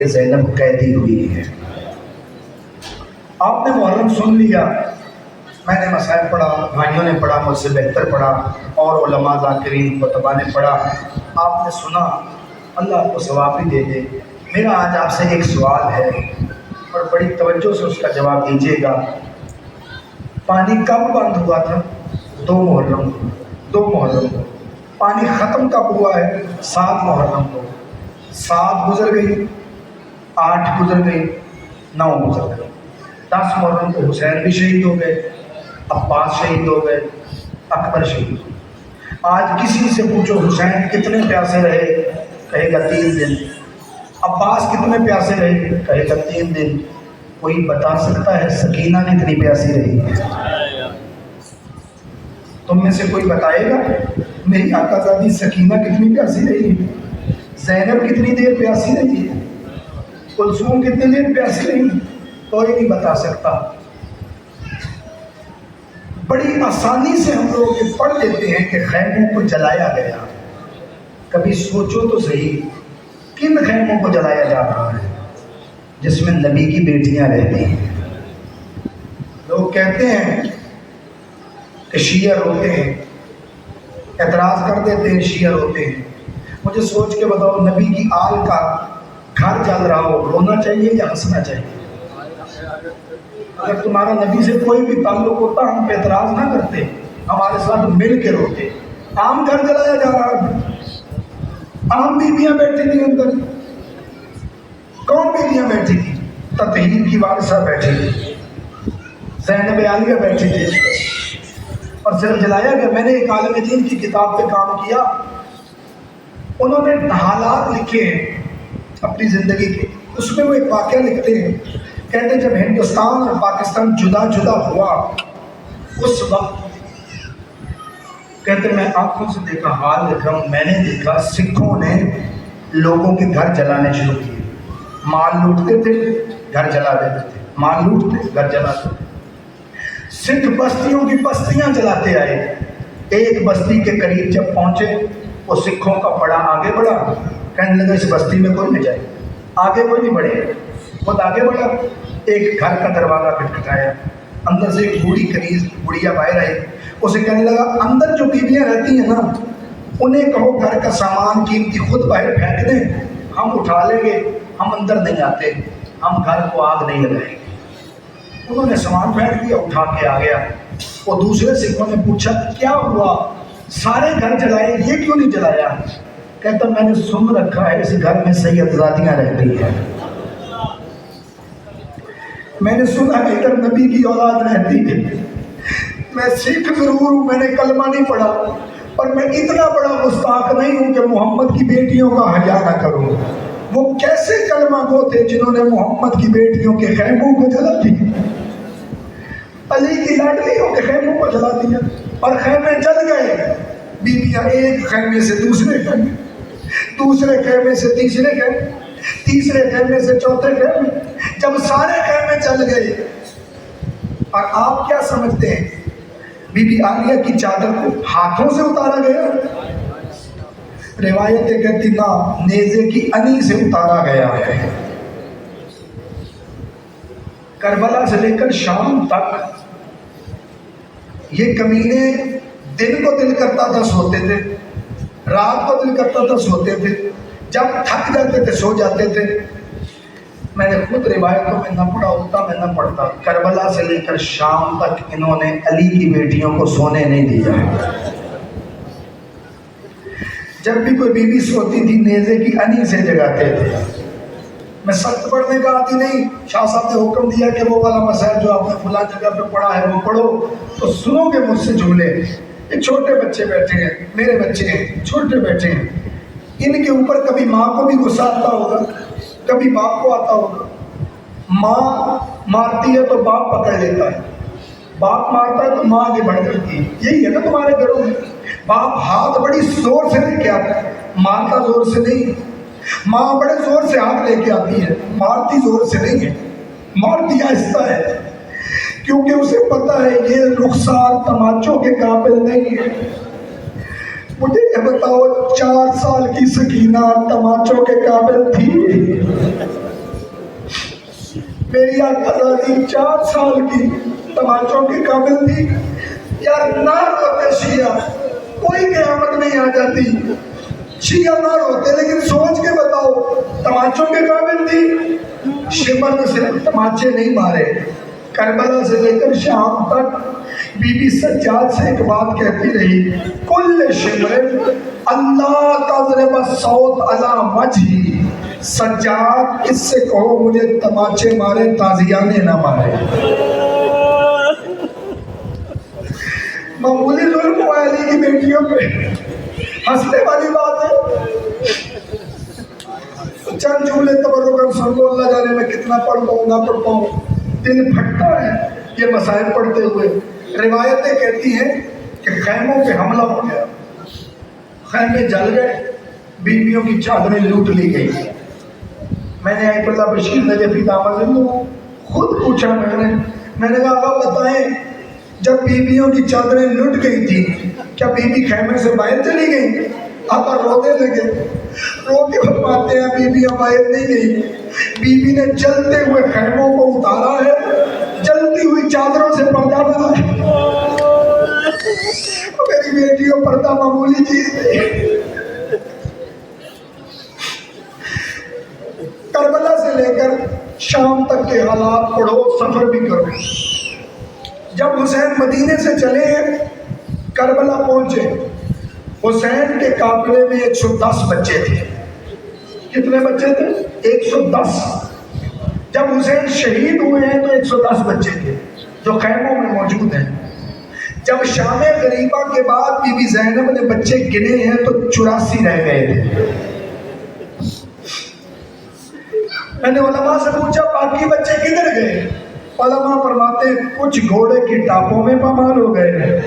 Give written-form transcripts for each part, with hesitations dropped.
زینب قیدی ہوئی ہے۔ آپ نے محرم سن لیا، میں نے مسائل پڑھا، بھائیوں نے پڑھا، مجھ سے بہتر پڑھا، اور علماء ذاکرین خطبہ نے پڑھا، آپ نے سنا، اللہ آپ کو ثواب بھی دے دے۔ میرا آج آپ سے ایک سوال ہے اور بڑی توجہ سے اس کا جواب دیجیے گا۔ پانی کب بند ہوا تھا؟ 2 محرم کو۔ 2 محرم کو پانی ختم کب ہوا ہے؟ 7 محرم کو۔ 7 گزر گئی، 8 گزر گئی، 9 گزر گئی، 10 محرم کو حسین بھی شہید ہو گئے، عباس شہید ہو گئے، اکبر شہید ہو گئے۔ آج کسی سے پوچھو حسین کتنے پیاسے رہے، کہے گا 3 دن۔ عباس کتنے پیاسے رہے، کہے گا 3 دن۔ کوئی بتا سکتا ہے سکینہ کتنی پیاسی رہی؟ تم میں سے کوئی بتائے گا میری آقا زادی سکینہ کتنی پیاسی رہی؟ زینب کتنی دیر پیاسی رہی؟ کلثوم کتنی دیر پیاسی رہی؟ کوئی نہیں بتا سکتا۔ بڑی آسانی سے ہم لوگ یہ پڑھ لیتے ہیں کہ خیموں کو جلایا گیا۔ کبھی سوچو تو صحیح، کن خیموں کو جلایا جا رہا ہے؟ جس میں نبی کی بیٹیاں رہتی ہیں۔ لوگ کہتے ہیں کہ شیعہ روتے ہیں، اعتراض کر دیتے ہیں شیعہ روتے ہیں۔ مجھے سوچ کے بتاؤ، نبی کی آل کا گھر جل رہا ہو، رونا چاہیے یا ہنسنا چاہیے؟ اگر تمہارا نبی سے کوئی بھی تعلق ہوتا ہم پہ اعتراض نہ کرتے، ہمارے ساتھ مل کے روتے۔ عام گھر جلایا جا رہا ہے، عام بیویاں بیٹھی تھیں اندر۔ کون بیویاں بیٹھی تھی؟ تطہیر کی وارثہ بیٹھی تھی، زینب عالیہ بیٹھی تھی، اور صرف جلایا گیا۔ میں نے ایک عالم دین کی کتاب پہ کام کیا، انہوں نے حالات لکھے ہیں اپنی زندگی کے، اس میں وہ ایک واقعہ لکھتے ہیں، کہتے ہیں جب ہندوستان اور پاکستان جدا جدا ہوا اس وقت، کہتے میں آنکھوں سے دیکھا، حال لکھ رہا ہوں، میں نے دیکھا سکھوں نے لوگوں کے گھر جلانے شروع کیے۔ مال لوٹتے تھے، گھر جلا دیتے تھے، مال لوٹتے، گھر جلاتے تھے۔ سکھ بستیوں کی بستیاں جلاتے آئے۔ ایک بستی کے قریب جب پہنچے، وہ سکھوں کا پڑا آگے بڑھا، کہنے لگا اس بستی میں کوئی نہ جائے، آگے کوئی نہیں بڑھے۔ خود آگے بڑھا، ایک گھر کا دروازہ کھٹکھٹایا، اندر سے ایک بوڑھی کنیز بڑھیا باہر آئی، اسے کہنے لگا اندر جو بیویاں رہتی ہیں نا، انہیں کہو گھر کا سامان قیمتی خود باہر پھینک دیں، ہم اٹھا لیں گے، ہم اندر نہیں آتے، ہم گھر کو آگ نہیں لگائیں گے۔ انہوں نے سامان پھینک دیا، اٹھا کے آ گیا۔ وہ دوسرے سکھوں نے پوچھا کیا ہوا، سارے گھر جلائے، یہ کیوں نہیں جلایا؟ کہتا میں نے سن رکھا ہے اس گھر میں سیدزادیاں رہتی ہیں، میں نے سنا ہے ادھر نبی کی اولاد رہتی ہے۔ میں سکھ ضرور ہوں، میں نے کلمہ نہیں پڑھا، اور میں اتنا بڑا گستاخ نہیں ہوں کہ محمد کی بیٹیوں کا حیا نہ کروں۔ وہ کیسے کلمہ گو تھے جنہوں نے محمد کی بیٹیوں کے خیموں کو جلا دیا، علی کی لاڈلیوں کے خیموں کو جلا دیا، اور خیمے جل گئے۔ بیویاں ایک خیمے سے دوسرے خیمے، دوسرے خیمے سے تیسرے خیمے، تیسرے خیمے سے چوتھے خیمے، جب سارے خیمے چل گئے، اور آپ کیا سمجھتے ہیں بی بی عالیہ کی چادر کو ہاتھوں سے اتارا گیا؟ روایتیں کہتی نا، نیزے کی انی سے اتارا گیا ہے۔ کربلا سے لے کر شام تک یہ کمینے دن کو دل کرتا تھا سوتے تھے، رات کو دل کرتا تھا سوتے تھے، جب تھک جاتے تھے سو جاتے تھے۔ میں نے خود روایتوں میں نہ پڑھا ہوتا، میں نہ پڑھتا۔ کربلا سے لے کر شام تک انہوں نے علی کی بیٹیوں کو سونے نہیں دیا۔ جب بھی کوئی بیوی سوتی تھی نیزے کی انی سے جگاتے تھے۔ میں سخت پڑھنے کا عادی نہیں، شاہ صاحب نے حکم دیا کہ وہ والا مسائل جو آپ نے فلاں جگہ پہ پڑھا ہے وہ پڑھو تو سنو گے مجھ سے جملے۔ یہ چھوٹے بچے بیٹھے ہیں، میرے بچے ہیں، چھوٹے بیٹھے ہیں، ان کے اوپر کبھی ماں کو بھی غصہ آتا ہوگا، کبھی باپ کو آتا ہوگا۔ ماں مارتی ہے تو باپ پکڑ لیتا ہے، باپ مارتا ہے تو ماں آگے بڑھ جاتی ہے۔ یہی ہے نا تمہارے گھروں میں، باپ ہاتھ بڑی زور سے لے کے آتا ہے، مارتا زور سے نہیں۔ ماں بڑے زور سے ہاتھ لے کے آتی ہے، مارتی زور سے نہیں ہے، مارتی آہستہ ہے، کیونکہ اسے پتا ہے یہ رخسار تماچوں کے قابل نہیں ہے۔ مجھے یہ بتاؤ 4 سال کی سکینہ تماچوں کے قابل تھی؟ میری آقا زادی 4 سال کی تماچوں کی قابل تھی. یار نہ روتے شیعہ, کوئی قیامت نہیں آ جاتی. شیعہ نہ روتے, لیکن سوچ کے بتاؤ تماچوں کے قابل تھی. شمر نے صرف تماچے نہیں مارے, کربلا سے لے کر شام تک بی بی سجاد سے ایک بات کہتی رہی, کل شمر اللہ تضرب الصوت علی وجہی. سجاد اس سے کہو مجھے تماچے مارے, تازیانے نہ مارے. معمولی ظلم ہوا علی کی بیٹیوں پہ, ہنسنے والی بات ہے. چند جملے تبرکاً سن لو, اللہ جانے میں کتنا پڑھ پاؤں نہ پڑھ پاؤں, دل پھٹتا ہے یہ مسائل پڑھتے ہوئے. روایتیں کہتی ہیں کہ خیموں پہ حملہ ہو گیا, خیمے جل گئے, بیویوں کی چادریں لوٹ لی گئی. میں نے آیت اللہ بشیر نجفی دامت خود پوچھا, میں نے کہا آقا بتائیں جب بیویوں کی چادریں لٹ گئی تھی کیا بیوی خیمے سے باہر چلی گئی؟ آقا رونے لگے, رو کے فرماتے ہیں بیویاں باہر نہیں گئی, بیوی نے جلتے ہوئے خیموں کو اتارا ہے, جلتی ہوئی چادروں سے پردہ بنا ہے. میری بیٹیوں پردہ معمولی چیز نہیں. کربلا سے لے کر شام تک کے حالات پڑھو, سفر بھی کرو. جب حسین مدینے سے چلے کربلا پہنچے, حسین کے قافلے میں 110 بچے تھے. کتنے بچے تھے؟ 110. جب حسین شہید ہوئے ہیں تو 110 بچے تھے جو خیموں میں موجود ہیں. جب شام غریبہ کے بعد بی بی زینب نے بچے گنے ہیں تو 84 رہ گئے تھے. میں نے علماء سے پوچھا باقی بچے کدھر گئے؟ علماء فرماتے ہیں کچھ گھوڑے کی ٹاپوں میں پامال ہو گئے,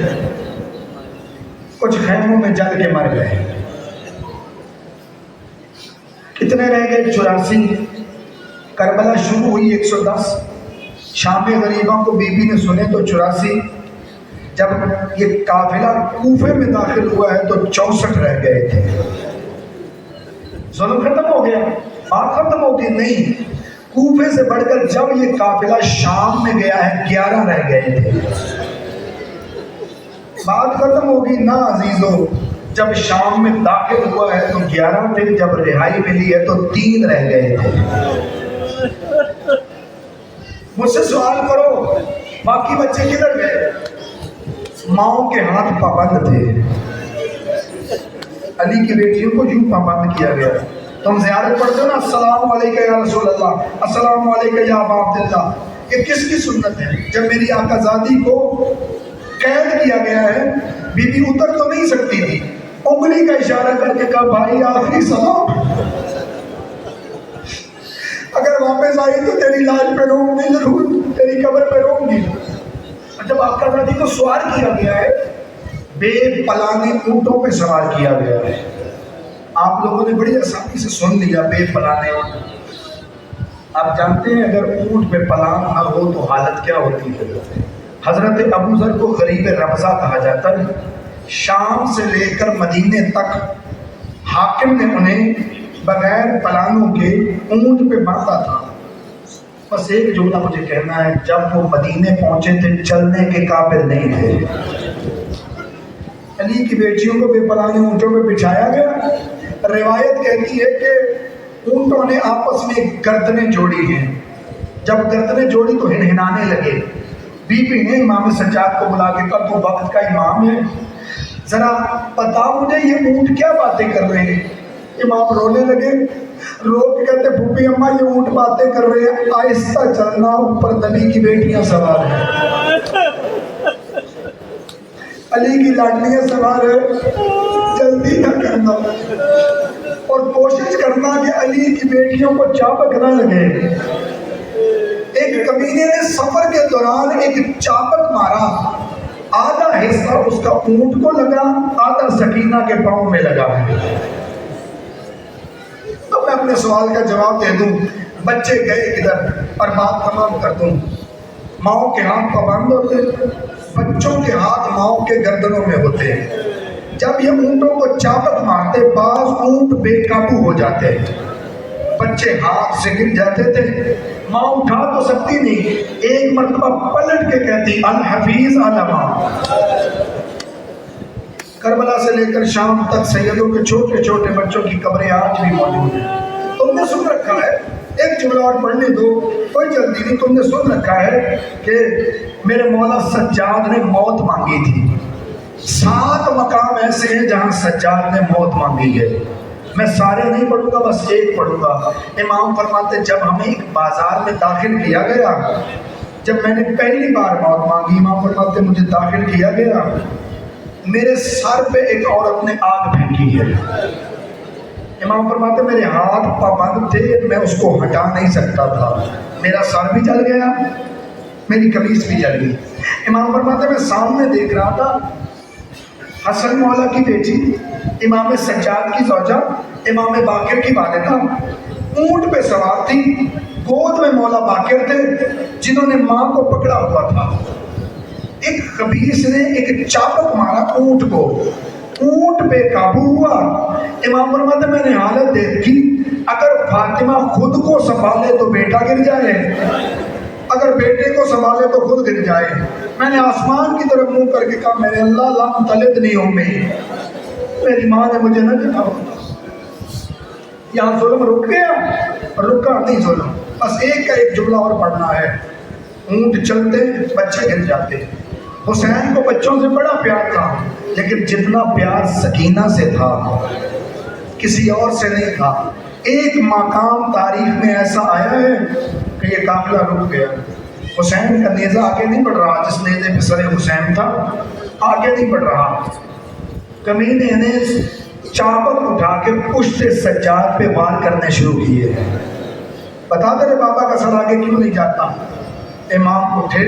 کچھ خیموں میں جل کے مر گئے. کتنے رہ گئے؟ 84. کربلا شروع ہوئی 110, شام غریبہ کو بی بی نے سنے تو 84. جب یہ قافلہ کوفے میں داخل ہوا ہے تو 64 رہ گئے تھے. ظلم ختم ہو گیا, بات ختم ہو گئی نہیں. کوفے سے بڑھ کر جب یہ قافلہ شام میں گیا ہے 11 رہ گئے تھے. بات ختم ہوگی نا عزیزو, جب شام میں داخل ہوا ہے تو 11 تھے, جب رہائی ملی ہے تو 3 رہ گئے تھے. مجھ سے سوال کرو باقی بچے کدھر گئے؟ ماؤں کے ہاتھ پابند تھے. علی کی بیٹیوں کو کیوں پابند کیا گیا؟ تم زیارت پڑھتے ہو نا, السلام علیکم یا رسول اللہ, السلام علیکم یا ابا عبداللہ. یہ کس کی سنت ہے؟ جب میری آقا زادی کو قید کیا گیا ہے, بی بی اتر تو نہیں سکتی تھی, انگلی کا اشارہ کر کے کہا بھائی آخری سلام, اگر واپس آئی تو تیری لاج پہ رہوں گی, ضرور تیری قبر پہ رہوں گی. جب آقا زادی کو سوار کیا گیا ہے, بے پلانے اونٹوں پہ سوار کیا گیا ہے. آپ لوگوں نے بڑی آسانی سے سن لیا بے پلانے. آپ جانتے ہیں اگر اونٹ پہ پلان نہ ہو تو حالت کیا ہوتی ہے؟ حضرت ابو ذر کو غریب ربضہ کہا جاتا ہے. شام سے لے کر مدینے تک حاکم نے انہیں بغیر پلانوں کے اونٹ پہ باندھا تھا. بس ایک جملہ مجھے کہنا ہے, جب وہ مدینے پہنچے تھے چلنے کے قابل نہیں تھے. علی کی بیٹیوں کو بے پلانے اونٹوں پہ بٹھایا گیا. روایت کہتی ہے کہ اونٹوں نے آپس میں گردنیں جوڑی ہیں. جب گردنیں جوڑی تو ہنہنانے لگے. بی بی نے امام سجاد کو بلا کے کہا تو وقت کا امام ہے, ذرا بتا مجھے یہ اونٹ کیا باتیں کر رہے ہیں. امام رونے لگے, رو کے کہتے پھوپھی اماں یہ اونٹ باتیں کر رہے ہیں, آہستہ چلنا, اوپر نبی کی بیٹیاں سوار ہیں, علی کی لاڈلیاں سوار ہے, جلدی نہ کرنا اور کوشش کرنا کہ علی کی بیٹیوں کو چابک نہ لگے. ایک کمینے نے سفر کے دوران ایک چابک مارا, آدھا حصہ اس کا اونٹ کو لگا, آدھا سکینہ کے پاؤں میں لگا. تو میں اپنے سوال کا جواب دے دوں, بچے گئے کدھر اور بات تمام کر دوں. ماؤں کے ہاتھ پابند ہوتے, بچوں کے ہاتھ ماؤں کے گردنوں میں ہوتے. جب یہ اونٹوں کو چابک مارتے, بعض اونٹ بے قابو ہو جاتے, بچے ہاتھ سے گر جاتے تھے، ماں اٹھا تو سکتی نہیں، ایک مرتبہ پلٹ کے کہتی الحفیظ علما۔ کربلا سے لے کر شام تک سیدوں کے چھوٹے چھوٹے بچوں کی قبریں آج بھی موجود ہیں۔ تم نے سن رکھا ہے، ایک جملہ اور پڑھنے دو، کوئی جلدی نہیں، تم نے سن رکھا ہے کہ میرے مولا سجاد نے موت مانگی تھی۔ 7 مقام ایسے ہیں جہاں سجاد نے موت مانگی ہے، میں سارے نہیں پڑھوں گا، بس ایک پڑھوں گا۔ امام فرماتے جب ہمیں ایک بازار میں داخل کیا گیا، جب میں نے پہلی بار موت مانگی، امام فرماتے مجھے داخل کیا گیا، میرے سر پہ ایک عورت نے آگ پھینکی ہے۔ امام فرماتے میرے ہاتھ پابند تھے، میں اس کو ہٹا نہیں سکتا تھا، میرا سر بھی جل گیا، میری قمیص بھی جل گئی۔ امام فرماتے میں سامنے دیکھ رہا تھا حسن مولا کی بیٹی، امام سجاد کی زوجہ، امام باقر کی والدہ اونٹ پہ سوار تھی، گود میں مولا باقر تھے جنہوں نے ماں کو پکڑا ہوا تھا۔ ایک خبیث نے ایک چابک مارا اونٹ کو، اونٹ پہ قابو ہوا۔ امام فرماتے میں نے حالت دیکھی، اگر فاطمہ خود کو سنبھالے تو بیٹا گر جائے، اگر بیٹے کو سنبھالے تو خود گر جائے۔ میں نے آسمان کی طرف منہ کر کے کہا میرے اللہ لم تلد نہیں امی، میری ماں نے مجھے نہ جنا ہوتا۔ یہاں ظلم رک گیا، رکا نہیں ظلم، بس ایک کا ایک جملہ اور پڑھنا ہے۔ اونٹ چلتے بچے گر جاتے، حسین کو بچوں سے بڑا پیار تھا، لیکن جتنا پیار سکینہ سے تھا کسی اور سے نہیں تھا۔ ایک مقام تاریخ میں ایسا آیا ہے کہ یہ قافلہ رک گیا، حسین کا نیزہ آگے نہیں بڑھ رہا، جس نیزے پہ سر حسین تھا آگے نہیں بڑھ رہا، کمینے نے چابک اٹھا کے پشت سجاد پہ وار کرنے شروع کیے۔ بتا تیرے بابا کا سر آگے کیوں نہیں جاتا؟ امام اٹھے،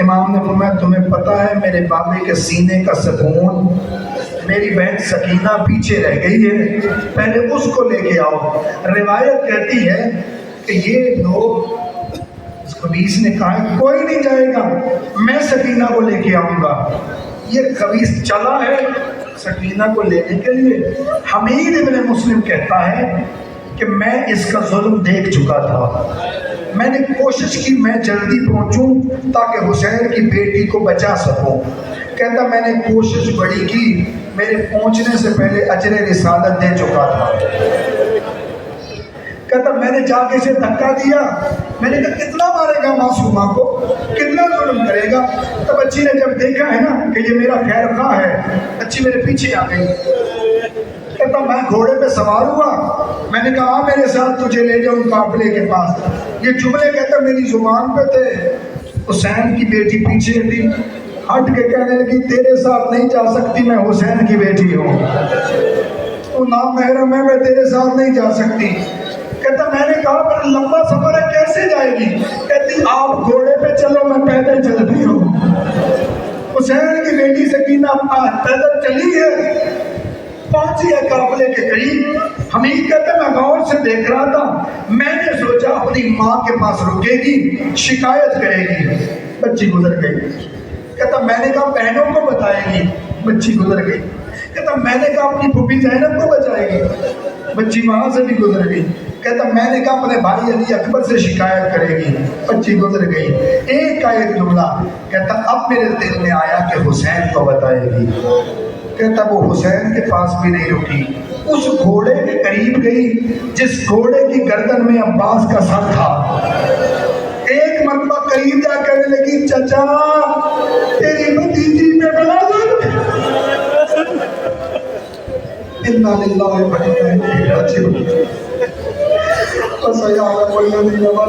امام نے فرمایا تمہیں پتہ ہے میرے بابے کے سینے کا سکون، میری بہن سکینہ پیچھے رہ گئی ہے، پہلے اس کو لے کے آؤ۔ روایت کہتی ہے کہ یہ لوگ، اس خبیث نے کہا کوئی نہیں جائے گا، میں سکینہ کو لے کے آؤں گا۔ یہ خبیث چلا ہے سکینہ کو لینے کے لیے۔ حمید ابن مسلم کہتا ہے کہ میں اس کا ظلم دیکھ چکا تھا، میں نے کوشش کی میں جلدی پہنچوں تاکہ حسین کی بیٹی کو بچا سکوں۔ کہتا میں نے کوشش بڑی کی، میرے پہنچنے سے پہلے اجر رسالت دے چکا تھا۔ کہتا میں نے جا کے اسے دھکا دیا، میں نے کہا کتنا مارے گا معصومہ کو، کتنا ظلم کرے گا؟ تب بچی نے جب دیکھا ہے نا کہ یہ میرا خیر خواہ ہے، بچی میرے پیچھے آ گئی۔ کہتا میں گھوڑے پہ سوار ہوا، میں نے کہا میرے ساتھ تجھے لے جاؤں قافلے کے پاس۔ یہ جملے کہتا میری زبان پہ تھے۔ حسین کی بیٹی پیچھے تھی، ہٹ کے کہنے لگی تیرے ساتھ نہیں جا سکتی، میں حسین کی بیٹی ہوں، تو نامحرم ہے، میں تیرے ساتھ نہیں جا سکتی۔ کہتا میں نے کہا پر لمبا سفر ہے کیسے جائے گی؟ کہتی آپ گھوڑے پہ چلو میں پیدل چلتی ہوں۔ حسین کی بیٹی سکینہ پیدل چلی ہے، پہنچی ہے قافلے کے قریب۔ حمید کہتا میں غور سے دیکھ رہا تھا، میں نے سوچا اپنی ماں کے پاس رکے گی، شکایت کرے گی، بچی گزر گئی۔ کہتا میں نے کہا بہنوں کو بتائے گی، بچی گزر گئی۔ کہتا میں نے کہا اپنی پھوپھی زینب کو بچائے گی، بچی وہاں سے بھی گزر گئی۔ کہتا میں نے کہا اپنے بھائی علی اکبر سے شکایت کرے گی، بچی گزر گئی۔ ایک کا ایک جملہ، کہتا اب میرے دل میں آیا کہ حسین کو بتائے گی۔ کہتا وہ حسین کے پاس بھی نہیں رکی، اس گھوڑے کے قریب گئی جس گھوڑے کی گردن میں عباس کا سر تھا۔ ایک مرتبہ قریب جا کہنے لگی چچا تیری بھتیجی میں بلا دوں۔ انا للہ و انا الیہ راجعون۔ فسيعلم الذين ظلموا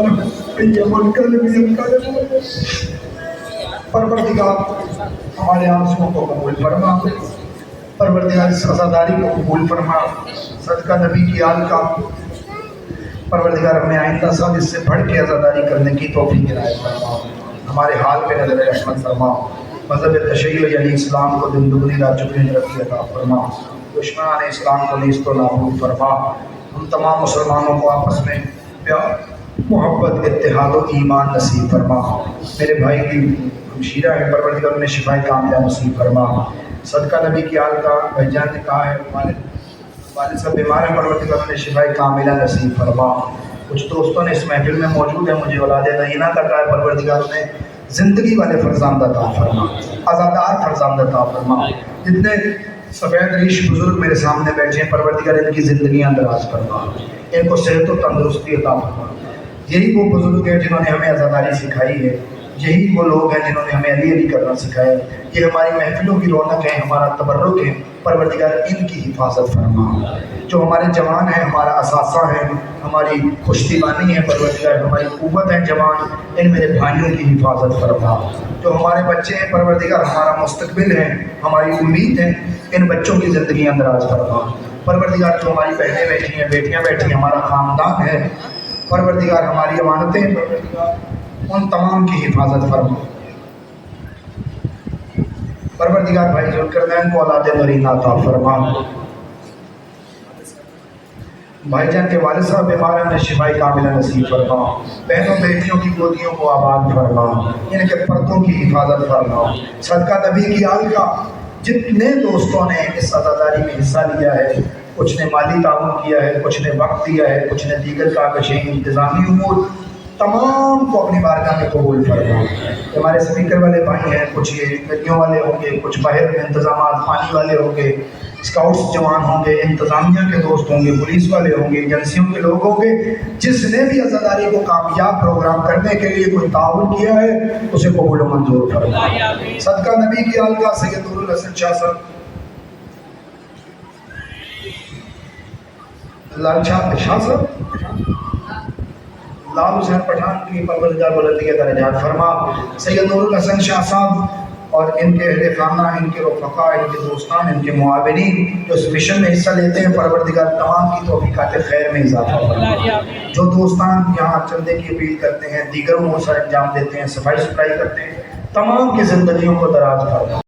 أي منقلب ينقلبون۔ پروردگار ہمارے آنسوؤں کو قبول فرما، پروردگار اس عزاداری کو قبول فرما، صدقہ نبی کی آل کا۔ پروردگار ہمیں آئندہ سال اس سے بڑھ کے عزاداری کرنے کی توفیق عنایت فرما، ہمارے حال پہ نظر رحمت فرما، مذہب تشیع یعنی اسلام کو دن دگنی رات چگنی ترقی عطا فرما، دشمنان اسلام کو نیست و نابود فرما۔ ہم تمام مسلمانوں کو آپس میں پیار، محبت، اتحاد و ایمان نصیب فرما۔ میرے بھائی کی ہمشیرہ ہے، پروردگار انہیں شفائے کاملہ نصیب فرما۔ صدقہ نبی کی آل کا بھائی جان نے کہا ہے ہمارے والد صاحب بیمار ہیں، پروردگار انہیں شفائے کاملہ نصیب فرما. کچھ دوستوں نے اس محفل میں موجود ہیں، مجھے اولاد نعینہ کا کہا ہے، پروردگار انہیں زندگی والے فرزند عطا فرما، آزادار فرزند عطا فرما. جتنے سفید ریش بزرگ میرے سامنے بیٹھے ہیں، پروردگار ان کی زندگیاں دراز فرما، ان کو صحت و تندرستی عطا فرما. یہی وہ بزرگ ہیں جنہوں نے ہمیں عزاداری سکھائی ہے، یہی وہ لوگ ہیں جنہوں نے ہمیں علی علی کرنا سکھایا ہے. یہ ہماری محفلوں کی رونق ہے، ہمارا تبرک ہے، پروردگار ان کی حفاظت فرما. جو ہمارے جوان ہیں، ہمارا اثاثہ ہے، ہماری پشتیبانی ہے، پروردگار ہماری قوت ہے جوان، ان میرے بھائیوں کی حفاظت فرما. جو ہمارے بچے ہیں، پروردگار ہمارا مستقبل ہے، ہماری امید ہے، ان بچوں کی زندگیاں دراز فرما. پروردگار جو ہماری بہنیں بیٹھی ہیں، بیٹیاں بیٹھی ہیں، ہمارا خاندان ہے، پروردگار ہماری امانتیں، پروردگار ان تمام کی حفاظت فرما. پروردگار بھائی ذوالقرنین کو اولاد نعینہ عطا فرما. بھائی جان کے والد صاحب بیمار ہیں، انہیں شفائے کاملہ نصیب فرما. بہنوں بیٹیوں کی گودیوں کو آباد فرما، ان کے پردوں کی حفاظت فرما. صدقہ نبی کی آل کا جتنے دوستوں نے اس عزاداری میں حصہ لیا ہے، کچھ نے مالی تعاون کیا ہے، کچھ نے وقت دیا ہے، کچھ نے دیگر کاغذیں انتظامی امور، تمام کو اپنی بارگاہ میں قبول فرما. ہمارے سپیکر والے بھائی ہیں، کچھ یہ گڈیوں والے ہوں گے، کچھ باہر میں انتظامات پانی والے ہوں گے، اسکاؤٹس جوان ہوں گے، انتظامیہ کے دوست ہوں گے، پولیس والے ہوں گے، ایجنسیوں کے لوگ ہوں گے. جس نے بھی عزاداری کو کامیاب پروگرام کرنے کے لیے کوئی تعاون کیا ہے، اسے قبول و منظور فرما. صدقہ نبی کی آل کا سید نور الحسن شاہ صاحب، لال شاہ صاحب، لال حسین پٹھان کی پروردگار بلندی کے درجات فرما. سید نور الحسن شاہ صاحب اور ان کے اہل خانہ، ان کے رفقا، ان کے دوستان، ان کے معاونین جو اس مشن میں حصہ لیتے ہیں، پروردگار تمام کی توفیقات خیر میں اضافہ فرما. جو دوستان یہاں چندے کی اپیل کرتے ہیں، دیگر امور سے انجام دیتے ہیں، صفائی ستھرائی کرتے ہیں، تمام کی زندگیوں کو دراز فرما.